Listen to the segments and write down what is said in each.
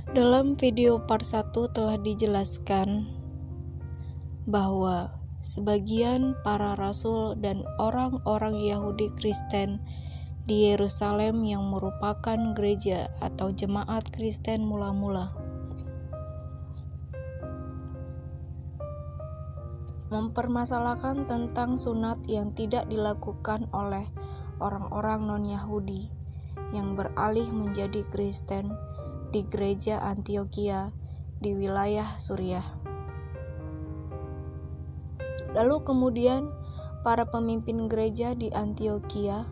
Dalam video part 1 telah dijelaskan bahwa sebagian para rasul dan orang-orang Yahudi Kristen di Yerusalem yang merupakan gereja atau jemaat Kristen mula-mula mempermasalahkan tentang sunat yang tidak dilakukan oleh orang-orang non-Yahudi yang beralih menjadi Kristen di gereja Antiokhia di wilayah Suriah. Lalu kemudian para pemimpin gereja di Antiokhia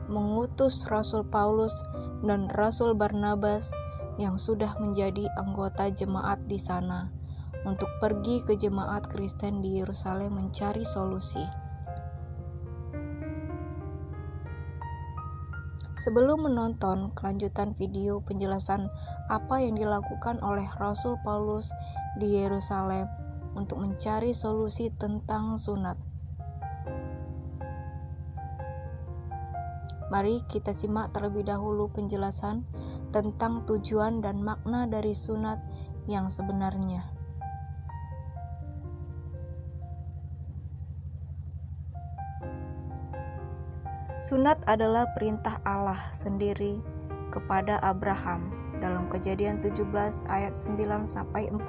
mengutus Rasul Paulus dan Rasul Barnabas yang sudah menjadi anggota jemaat di sana untuk pergi ke jemaat Kristen di Yerusalem mencari solusi. Sebelum menonton kelanjutan video penjelasan apa yang dilakukan oleh Rasul Paulus di Yerusalem untuk mencari solusi tentang sunat, mari kita simak terlebih dahulu penjelasan tentang tujuan dan makna dari sunat yang sebenarnya. Sunat adalah perintah Allah sendiri kepada Abraham dalam Kejadian 17 ayat 9-14.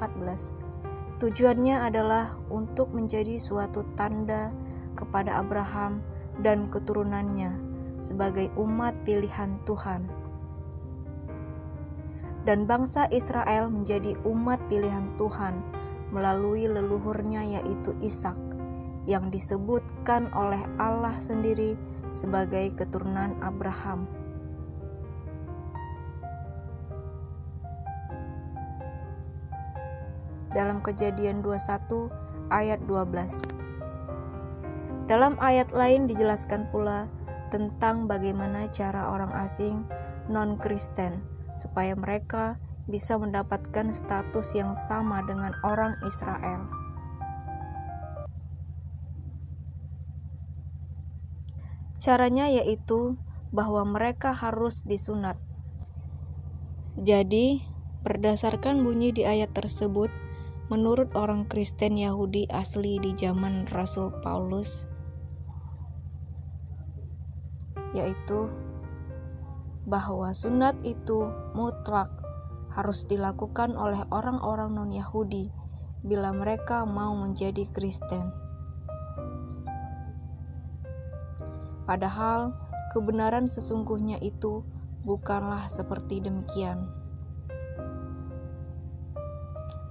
Tujuannya adalah untuk menjadi suatu tanda kepada Abraham dan keturunannya sebagai umat pilihan Tuhan. Dan bangsa Israel menjadi umat pilihan Tuhan melalui leluhurnya yaitu Ishak, yang disebutkan oleh Allah sendiri sebagai keturunan Abraham. Dalam Kejadian 21 ayat 12. Dalam ayat lain dijelaskan pula tentang bagaimana cara orang asing non-Kristen supaya mereka bisa mendapatkan status yang sama dengan orang Israel. Caranya yaitu bahwa mereka harus disunat. Jadi, berdasarkan bunyi di ayat tersebut, menurut orang Kristen Yahudi asli di zaman Rasul Paulus, yaitu bahwa sunat itu mutlak harus dilakukan oleh orang-orang non-Yahudi bila mereka mau menjadi Kristen. Padahal kebenaran sesungguhnya itu bukanlah seperti demikian.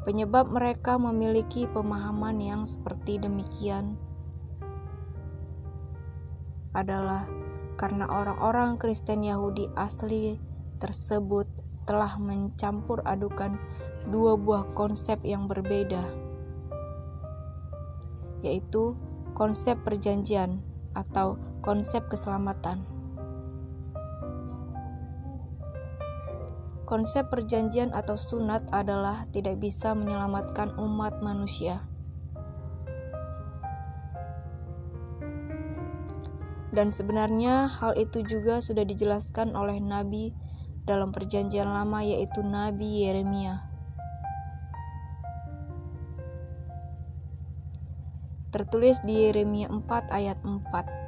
Penyebab mereka memiliki pemahaman yang seperti demikian adalah karena orang-orang Kristen Yahudi asli tersebut telah mencampur adukan dua buah konsep yang berbeda, yaitu konsep perjanjian atau konsep keselamatan. Konsep perjanjian atau sunat adalah tidak bisa menyelamatkan umat manusia. Dan sebenarnya hal itu juga sudah dijelaskan oleh Nabi dalam perjanjian lama, yaitu Nabi Yeremia. Tertulis di Yeremia 4 ayat 4.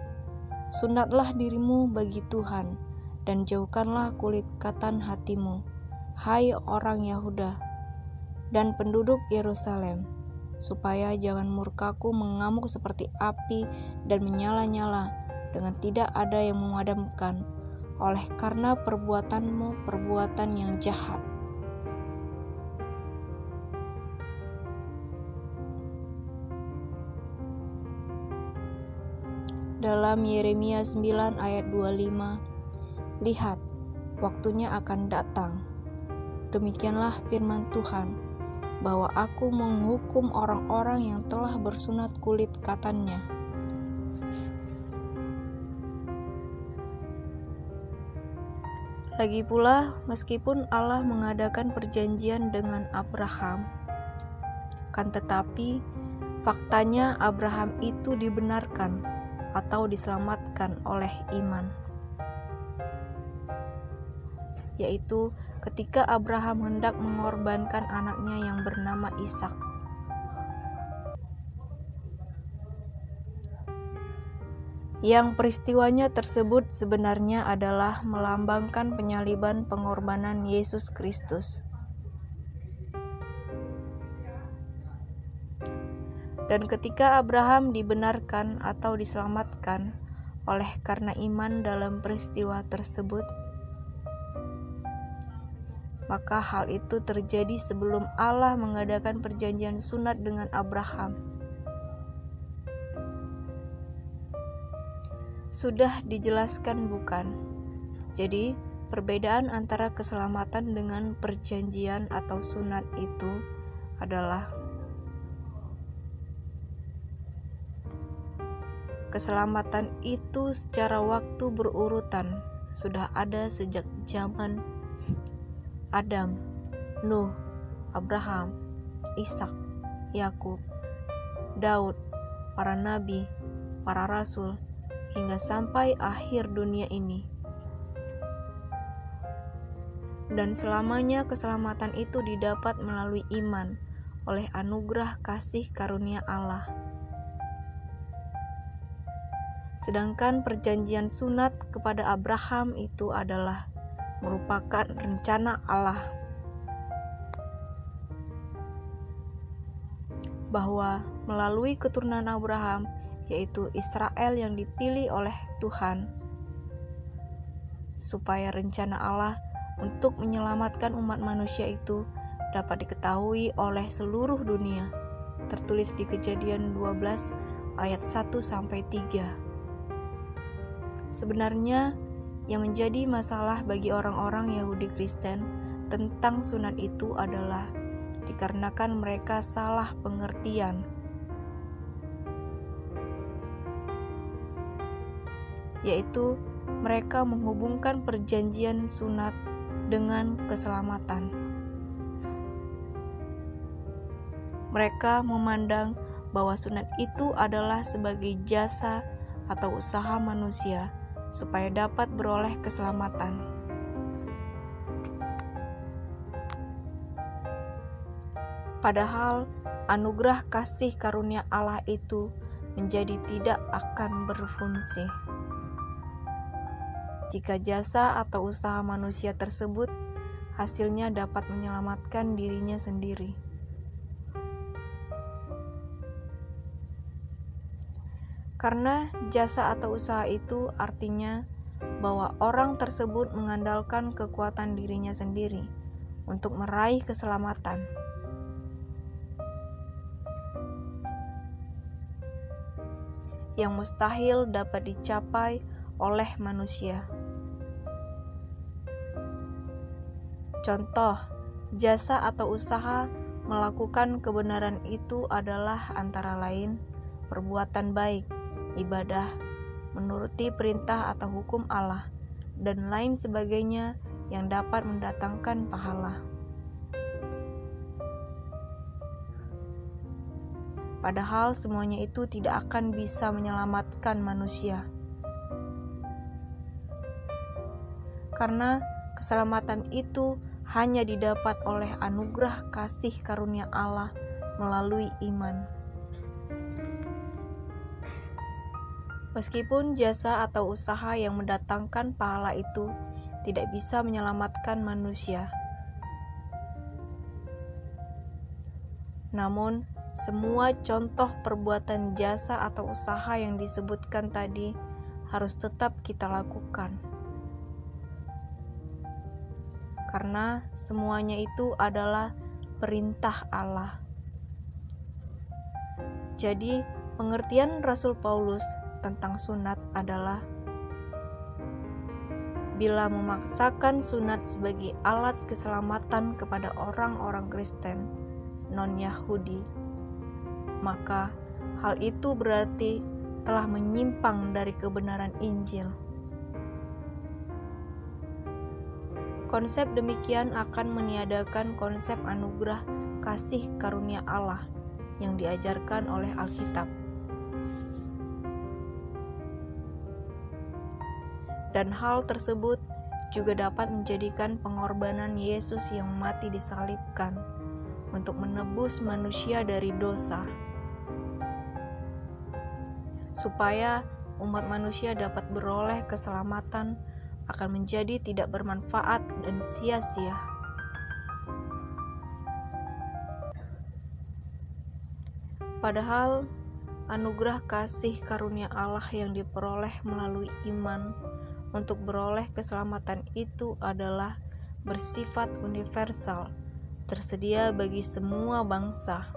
Sunatlah dirimu bagi Tuhan, dan jauhkanlah kulit katan hatimu, hai orang Yahuda dan penduduk Yerusalem, supaya jangan murkaku mengamuk seperti api dan menyala-nyala dengan tidak ada yang memadamkan, oleh karena perbuatanmu perbuatan yang jahat. Dalam Yeremia 9 ayat 25, lihat, waktunya akan datang, demikianlah firman Tuhan, bahwa aku menghukum orang-orang yang telah bersunat kulit katannya. Lagi pula, meskipun Allah mengadakan perjanjian dengan Abraham, kan tetapi faktanya Abraham itu dibenarkan atau diselamatkan oleh iman. yaitu ketika Abraham hendak mengorbankan anaknya yang bernama Ishak. Yang peristiwanya tersebut sebenarnya adalah melambangkan penyaliban pengorbanan Yesus Kristus. Dan ketika Abraham dibenarkan atau diselamatkan oleh karena iman dalam peristiwa tersebut, maka hal itu terjadi sebelum Allah mengadakan perjanjian sunat dengan Abraham. Sudah dijelaskan bukan? Jadi, perbedaan antara keselamatan dengan perjanjian atau sunat itu adalah keselamatan itu secara waktu berurutan sudah ada sejak zaman Adam, Nuh, Abraham, Ishak, Yakub, Daud, para nabi, para rasul, hingga sampai akhir dunia ini. Dan selamanya keselamatan itu didapat melalui iman oleh anugerah kasih karunia Allah. Sedangkan perjanjian sunat kepada Abraham itu adalah merupakan rencana Allah bahwa melalui keturunan Abraham, yaitu Israel yang dipilih oleh Tuhan, supaya rencana Allah untuk menyelamatkan umat manusia itu dapat diketahui oleh seluruh dunia, tertulis di Kejadian 12 ayat 1-3. Sebenarnya yang menjadi masalah bagi orang-orang Yahudi Kristen tentang sunat itu adalah dikarenakan mereka salah pengertian, yaitu mereka menghubungkan perjanjian sunat dengan keselamatan. Mereka memandang bahwa sunat itu adalah sebagai jasa atau usaha manusia supaya dapat beroleh keselamatan. Padahal anugerah kasih karunia Allah itu menjadi tidak akan berfungsi jika jasa atau usaha manusia tersebut hasilnya dapat menyelamatkan dirinya sendiri. Karena jasa atau usaha itu artinya bahwa orang tersebut mengandalkan kekuatan dirinya sendiri untuk meraih keselamatan. Yang mustahil dapat dicapai oleh manusia. Contoh, jasa atau usaha melakukan kebenaran itu adalah antara lain perbuatan baik, ibadah, menuruti perintah atau hukum Allah, dan lain sebagainya yang dapat mendatangkan pahala. Padahal semuanya itu tidak akan bisa menyelamatkan manusia. Karena keselamatan itu hanya didapat oleh anugerah kasih karunia Allah melalui iman. Meskipun jasa atau usaha yang mendatangkan pahala itu tidak bisa menyelamatkan manusia, namun semua contoh perbuatan jasa atau usaha yang disebutkan tadi harus tetap kita lakukan. Karena semuanya itu adalah perintah Allah. Jadi, pengertian Rasul Paulus tentang sunat adalah bila memaksakan sunat sebagai alat keselamatan kepada orang-orang Kristen non-Yahudi, maka hal itu berarti telah menyimpang dari kebenaran Injil. Konsep demikian akan meniadakan konsep anugerah kasih karunia Allah yang diajarkan oleh Alkitab. Dan hal tersebut juga dapat menjadikan pengorbanan Yesus yang mati disalibkan untuk menebus manusia dari dosa, supaya umat manusia dapat beroleh keselamatan, akan menjadi tidak bermanfaat dan sia-sia. Padahal anugerah kasih karunia Allah yang diperoleh melalui iman untuk beroleh keselamatan itu adalah bersifat universal, tersedia bagi semua bangsa.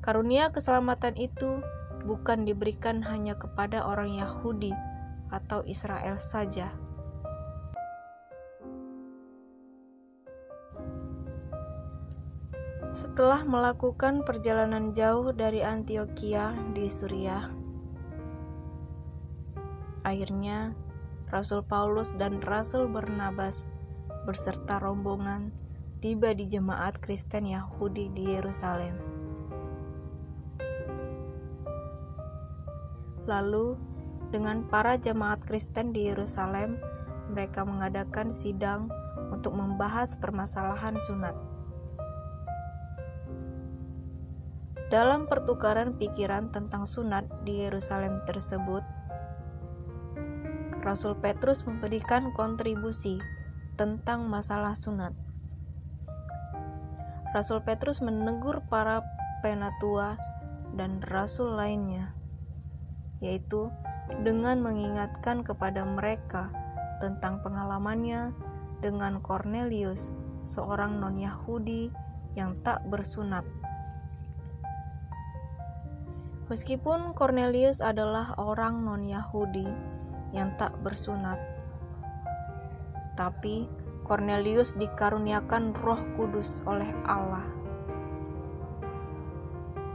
Karunia keselamatan itu bukan diberikan hanya kepada orang Yahudi atau Israel saja. Setelah melakukan perjalanan jauh dari Antiokhia di Suriah, akhirnya Rasul Paulus dan Rasul Barnabas beserta rombongan tiba di jemaat Kristen Yahudi di Yerusalem. Lalu, dengan para jemaat Kristen di Yerusalem, mereka mengadakan sidang untuk membahas permasalahan sunat. Dalam pertukaran pikiran tentang sunat di Yerusalem tersebut, Rasul Petrus memberikan kontribusi tentang masalah sunat. Rasul Petrus menegur para penatua dan rasul lainnya, yaitu dengan mengingatkan kepada mereka tentang pengalamannya dengan Kornelius, seorang non-Yahudi yang tak bersunat. Meskipun Kornelius adalah orang non-Yahudi yang tak bersunat, tapi Kornelius dikaruniakan Roh Kudus oleh Allah.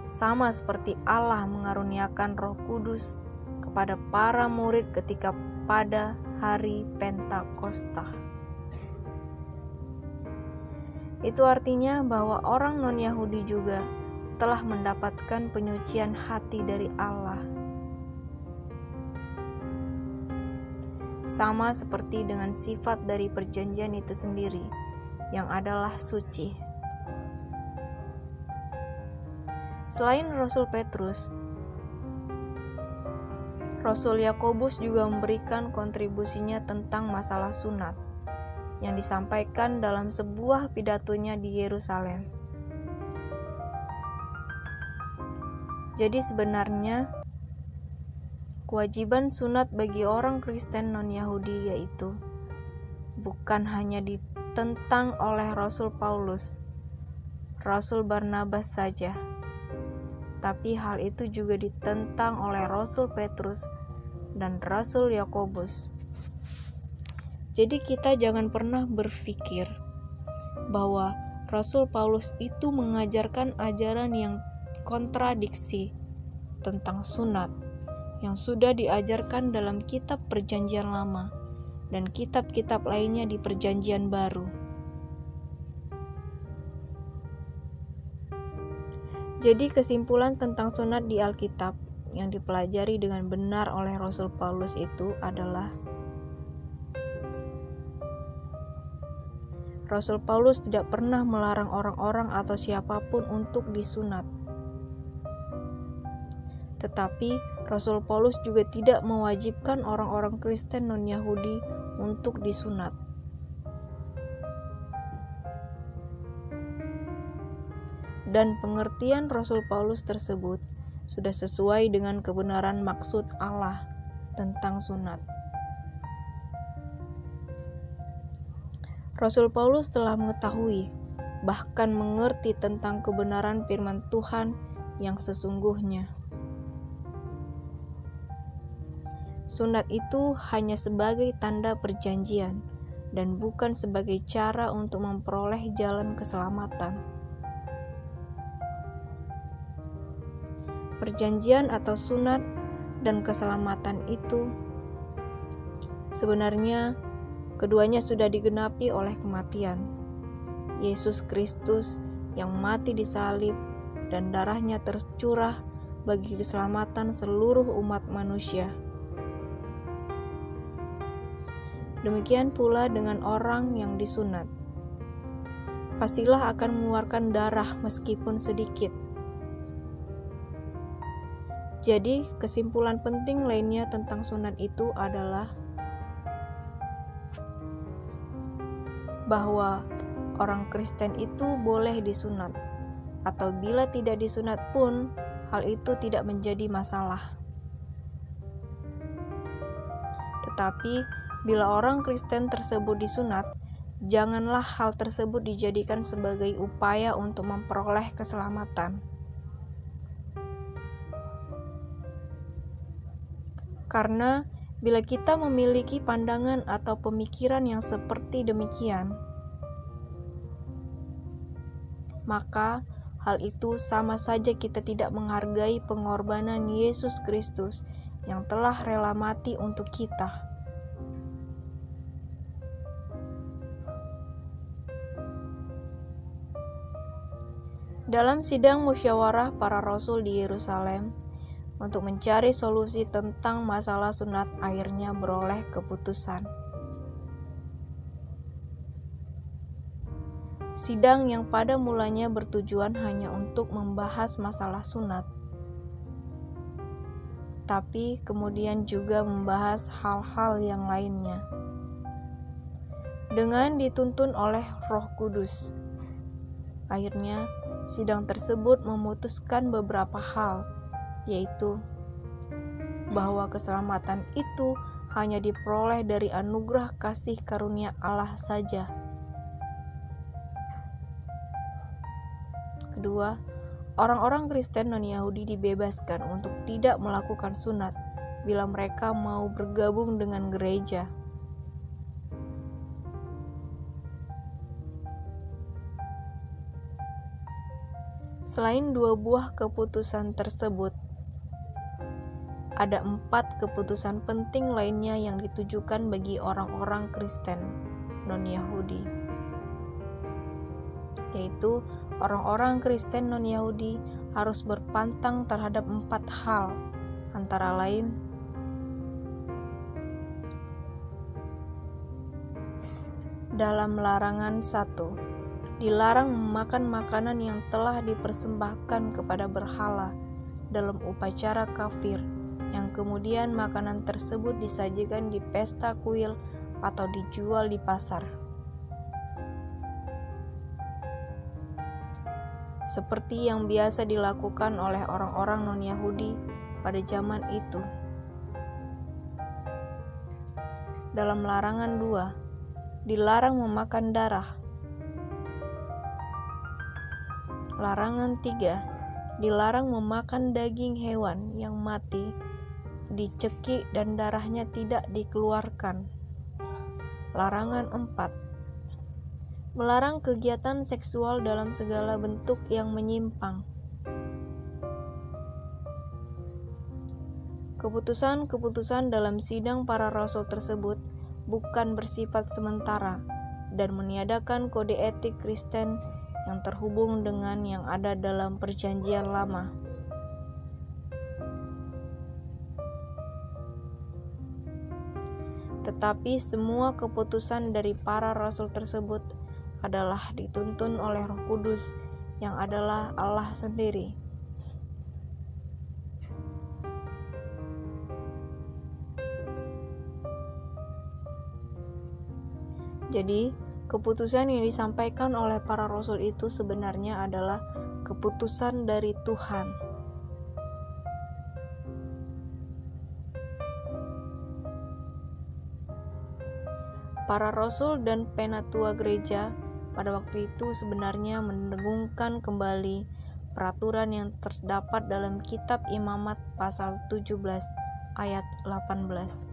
Sama seperti Allah mengaruniakan Roh Kudus kepada para murid ketika pada hari Pentakosta. Itu artinya bahwa orang non-Yahudi juga telah mendapatkan penyucian hati dari Allah. Sama seperti dengan sifat dari perjanjian itu sendiri, yang adalah suci. Selain Rasul Petrus, Rasul Yakobus juga memberikan kontribusinya tentang masalah sunat, yang disampaikan dalam sebuah pidatonya di Yerusalem. Jadi sebenarnya, kewajiban sunat bagi orang Kristen non-Yahudi yaitu bukan hanya ditentang oleh Rasul Paulus, Rasul Barnabas saja, tapi hal itu juga ditentang oleh Rasul Petrus dan Rasul Yakobus. Jadi kita jangan pernah berpikir bahwa Rasul Paulus itu mengajarkan ajaran yang kontradiksi tentang sunat yang sudah diajarkan dalam kitab Perjanjian Lama dan kitab-kitab lainnya di Perjanjian Baru. Jadi kesimpulan tentang sunat di Alkitab yang dipelajari dengan benar oleh Rasul Paulus itu adalah Rasul Paulus tidak pernah melarang orang-orang atau siapapun untuk disunat. Tetapi Rasul Paulus juga tidak mewajibkan orang-orang Kristen non-Yahudi untuk disunat. Dan pengertian Rasul Paulus tersebut sudah sesuai dengan kebenaran maksud Allah tentang sunat. Rasul Paulus telah mengetahui, bahkan mengerti tentang kebenaran firman Tuhan yang sesungguhnya. Sunat itu hanya sebagai tanda perjanjian dan bukan sebagai cara untuk memperoleh jalan keselamatan. Perjanjian atau sunat dan keselamatan itu sebenarnya keduanya sudah digenapi oleh kematian Yesus Kristus yang mati di salib dan darahnya tercurah bagi keselamatan seluruh umat manusia. Demikian pula dengan orang yang disunat. Pastilah akan mengeluarkan darah meskipun sedikit. Jadi, kesimpulan penting lainnya tentang sunat itu adalah bahwa orang Kristen itu boleh disunat, atau bila tidak disunat pun, hal itu tidak menjadi masalah. Tetapi, bila orang Kristen tersebut disunat, janganlah hal tersebut dijadikan sebagai upaya untuk memperoleh keselamatan. Karena bila kita memiliki pandangan atau pemikiran yang seperti demikian, maka hal itu sama saja kita tidak menghargai pengorbanan Yesus Kristus yang telah rela mati untuk kita. Dalam sidang musyawarah para rasul di Yerusalem, untuk mencari solusi tentang masalah sunat akhirnya beroleh keputusan. Sidang yang pada mulanya bertujuan hanya untuk membahas masalah sunat, tapi kemudian juga membahas hal-hal yang lainnya. Dengan dituntun oleh Roh Kudus, akhirnya sidang tersebut memutuskan beberapa hal, yaitu bahwa keselamatan itu hanya diperoleh dari anugerah kasih karunia Allah saja. Kedua, orang-orang Kristen non-Yahudi dibebaskan untuk tidak melakukan sunat bila mereka mau bergabung dengan gereja. Selain dua buah keputusan tersebut, ada 4 keputusan penting lainnya yang ditujukan bagi orang-orang Kristen non-Yahudi, yaitu orang-orang Kristen non-Yahudi harus berpantang terhadap 4 hal, antara lain dalam larangan 1, dilarang memakan makanan yang telah dipersembahkan kepada berhala dalam upacara kafir, yang kemudian makanan tersebut disajikan di pesta kuil atau dijual di pasar, seperti yang biasa dilakukan oleh orang-orang non-Yahudi pada zaman itu. Dalam larangan 2, dilarang memakan darah. Larangan 3, dilarang memakan daging hewan yang mati, dicekik dan darahnya tidak dikeluarkan. Larangan 4, melarang kegiatan seksual dalam segala bentuk yang menyimpang. Keputusan-keputusan dalam sidang para rasul tersebut bukan bersifat sementara dan meniadakan kode etik Kristen yang terhubung dengan yang ada dalam Perjanjian Lama. Tetapi semua keputusan dari para rasul tersebut adalah dituntun oleh Roh Kudus yang adalah Allah sendiri. Jadi, keputusan yang disampaikan oleh para rasul itu sebenarnya adalah keputusan dari Tuhan. Para rasul dan penatua gereja pada waktu itu sebenarnya mendengungkan kembali peraturan yang terdapat dalam kitab Imamat pasal 17 ayat 18.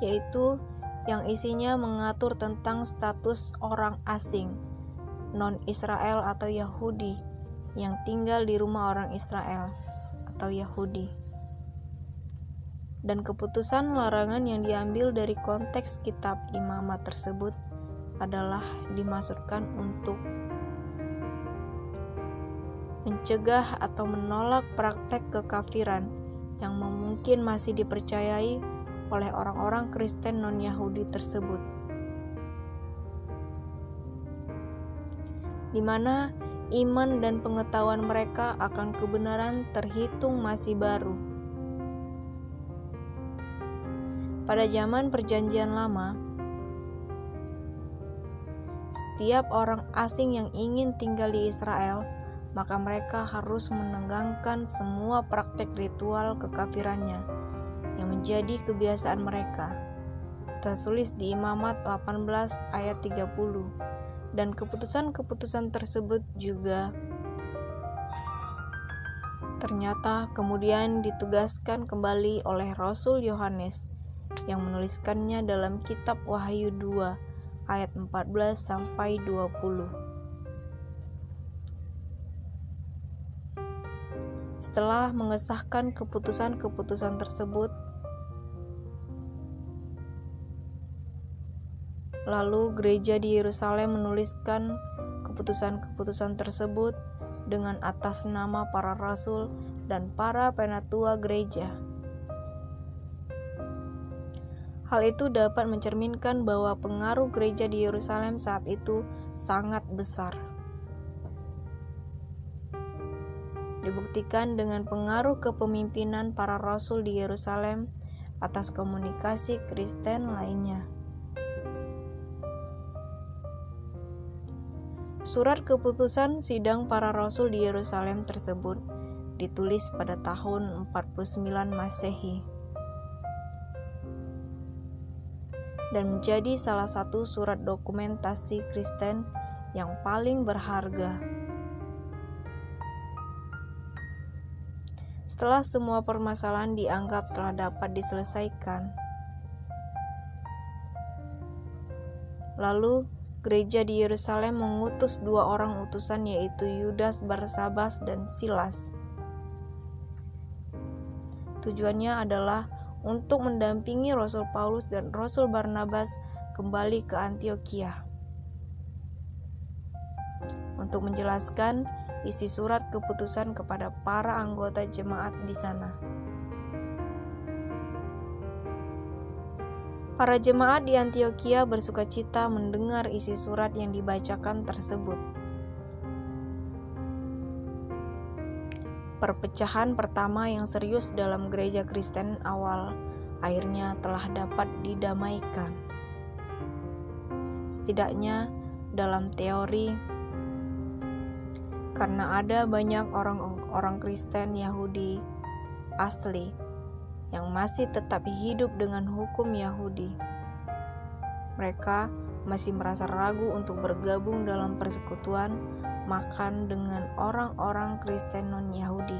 Yaitu yang isinya mengatur tentang status orang asing, non-Israel atau Yahudi, yang tinggal di rumah orang Israel atau Yahudi. Dan keputusan larangan yang diambil dari konteks kitab Imamat tersebut adalah dimaksudkan untuk mencegah atau menolak praktek kekafiran yang mungkin masih dipercayai oleh orang-orang Kristen non-Yahudi tersebut, di mana iman dan pengetahuan mereka akan kebenaran terhitung masih baru. Pada zaman Perjanjian Lama, setiap orang asing yang ingin tinggal di Israel, maka mereka harus menegangkan semua praktek ritual kekafirannya yang menjadi kebiasaan mereka. Tertulis di Imamat 18 ayat 30. Dan keputusan-keputusan tersebut juga ternyata kemudian ditugaskan kembali oleh Rasul Yohanes yang menuliskannya dalam kitab Wahyu 2 ayat 14 sampai 20. Setelah mengesahkan keputusan-keputusan tersebut, lalu gereja di Yerusalem menuliskan keputusan-keputusan tersebut dengan atas nama para rasul dan para penatua gereja. Hal itu dapat mencerminkan bahwa pengaruh gereja di Yerusalem saat itu sangat besar. Dibuktikan dengan pengaruh kepemimpinan para rasul di Yerusalem atas komunikasi Kristen lainnya. Surat keputusan sidang para rasul di Yerusalem tersebut ditulis pada tahun 49 Masehi dan menjadi salah satu surat dokumentasi Kristen yang paling berharga. Setelah semua permasalahan dianggap telah dapat diselesaikan, lalu gereja di Yerusalem mengutus 2 orang utusan, yaitu Yudas, Barsabas, dan Silas. Tujuannya adalah untuk mendampingi Rasul Paulus dan Rasul Barnabas kembali ke Antiokhia untuk menjelaskan isi surat keputusan kepada para anggota jemaat di sana. Para jemaat di Antiokhia bersukacita mendengar isi surat yang dibacakan tersebut. Perpecahan pertama yang serius dalam gereja Kristen awal akhirnya telah dapat didamaikan. Setidaknya dalam teori, karena ada banyak orang Kristen Yahudi asli yang masih tetap hidup dengan hukum Yahudi. Mereka masih merasa ragu untuk bergabung dalam persekutuan makan dengan orang-orang Kristen non-Yahudi.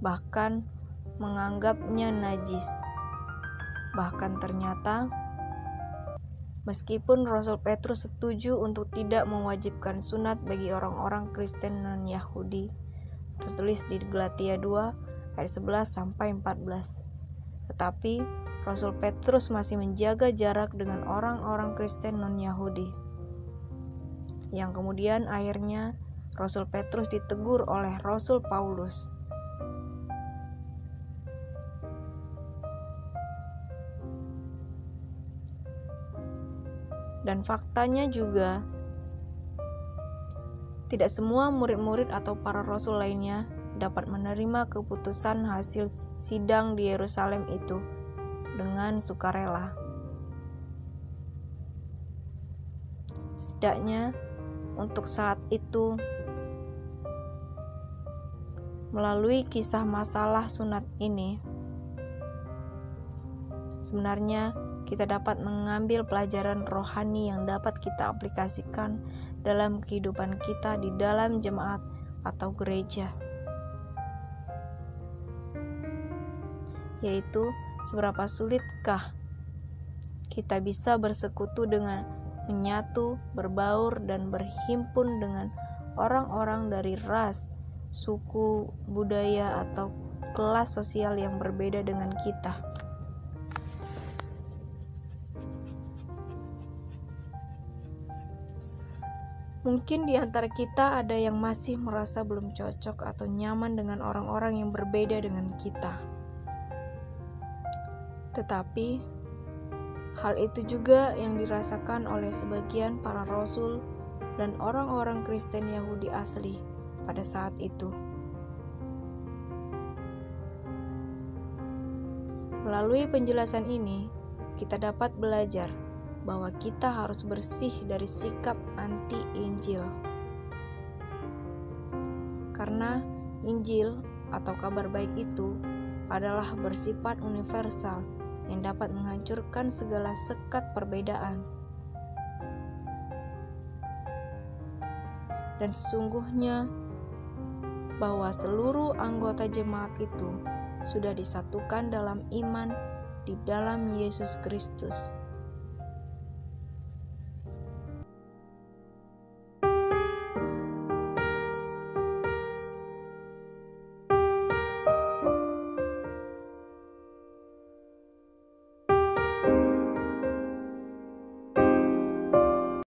Bahkan menganggapnya najis. Bahkan ternyata, meskipun Rasul Petrus setuju untuk tidak mewajibkan sunat bagi orang-orang Kristen non-Yahudi, tertulis di Galatia 2 ayat 11 sampai 14. Tetapi Rasul Petrus masih menjaga jarak dengan orang-orang Kristen non-Yahudi. Yang kemudian akhirnya Rasul Petrus ditegur oleh Rasul Paulus. Dan faktanya juga, tidak semua murid-murid atau para rasul lainnya dapat menerima keputusan hasil sidang di Yerusalem itu dengan sukarela. Setidaknya untuk saat itu, melalui kisah masalah sunat ini, sebenarnya kita dapat mengambil pelajaran rohani yang dapat kita aplikasikan dalam kehidupan kita di dalam jemaat atau gereja, yaitu seberapa sulitkah kita bisa bersekutu dengan menyatu, berbaur, dan berhimpun dengan orang-orang dari ras, suku, budaya, atau kelas sosial yang berbeda dengan kita. Mungkin di antara kita ada yang masih merasa belum cocok atau nyaman dengan orang-orang yang berbeda dengan kita. Tetapi, hal itu juga yang dirasakan oleh sebagian para rasul dan orang-orang Kristen Yahudi asli pada saat itu. Melalui penjelasan ini, kita dapat belajar bahwa kita harus bersih dari sikap anti-Injil. Karena Injil atau kabar baik itu adalah bersifat universal yang dapat menghancurkan segala sekat perbedaan. Dan sesungguhnya bahwa seluruh anggota jemaat itu sudah disatukan dalam iman di dalam Yesus Kristus.